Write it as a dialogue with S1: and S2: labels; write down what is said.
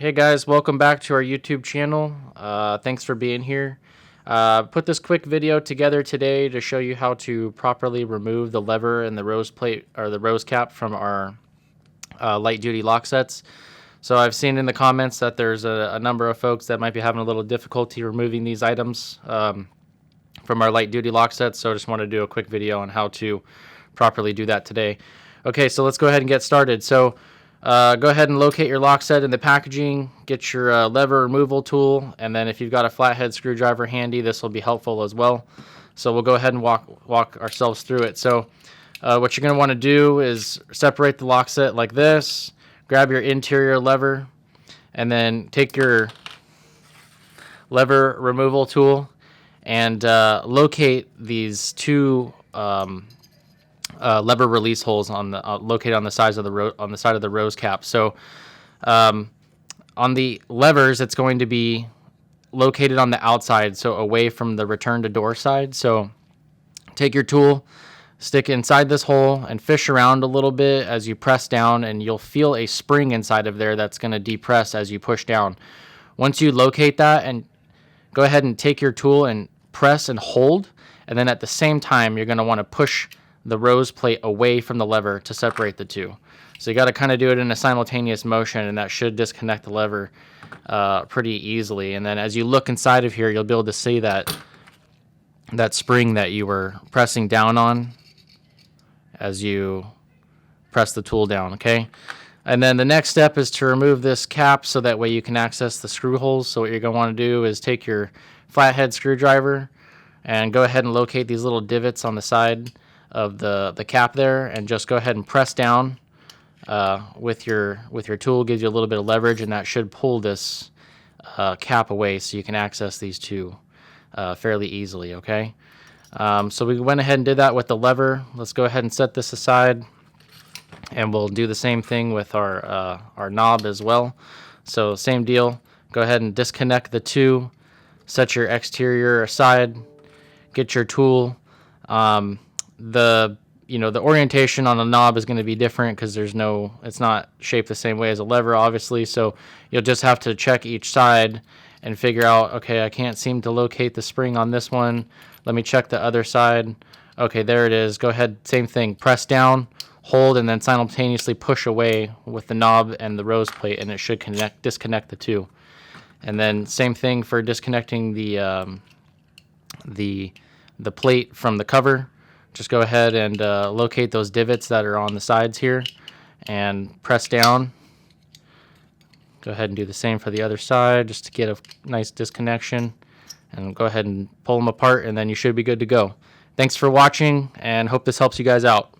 S1: Hey guys, welcome back to our YouTube channel. Thanks for being here. Put this quick video together today to show you how to properly remove the lever and the rose plate or the rose cap from our light duty lock sets. So I've seen in the comments that there's a number of folks that might be having a little difficulty removing these items from our light duty lock sets. So I just want to do a quick video on how to properly do that today. Okay, so let's go ahead and get started. So go ahead and locate your lock set in the packaging, get your lever removal tool, and then if you've got a flathead screwdriver handy, this will be helpful as well. So we'll go ahead and walk ourselves through it. So what you're going to want to do is separate the lock set like this, grab your interior lever, and then take your lever removal tool and locate these two lever release holes on the located on the sides of the side of the rose cap. So on the levers, it's going to be located on the outside, so away from the return to door side. So take your tool, stick it inside this hole, and fish around a little bit as you press down, and you'll feel a spring inside of there that's going to depress as you push down. Once you locate that, and go ahead and take your tool and press and hold, and then at the same time, you're going to want to push the rose plate away from the lever to separate the two. So you got to kind of do it in a simultaneous motion, and that should disconnect the lever pretty easily. And then as you look inside of here, you'll be able to see that spring that you were pressing down on as you press the tool down, okay? And then the next step is to remove this cap so that way you can access the screw holes. So what you're going to want to do is take your flathead screwdriver and go ahead and locate these little divots on the side of the cap there, and just go ahead and press down with your tool. Gives you a little bit of leverage, and that should pull this cap away so you can access these two fairly easily, okay? So we went ahead and did that with the lever. Let's go ahead and set this aside, and we'll do the same thing with our knob as well. So same deal, go ahead and disconnect the two, set your exterior aside, get your tool. The orientation on the knob is going to be different because it's not shaped the same way as a lever, obviously. So you'll just have to check each side and figure out, okay, I can't seem to locate the spring on this one. Let me check the other side. Okay, there it is. Go ahead, same thing. Press down, hold, and then simultaneously push away with the knob and the rose plate, and it should disconnect the two. And then same thing for disconnecting the plate from the cover. Just go ahead and locate those divots that are on the sides here and press down. Go ahead and do the same for the other side just to get a nice disconnection, and go ahead and pull them apart, and then you should be good to go. Thanks for watching, and hope this helps you guys out.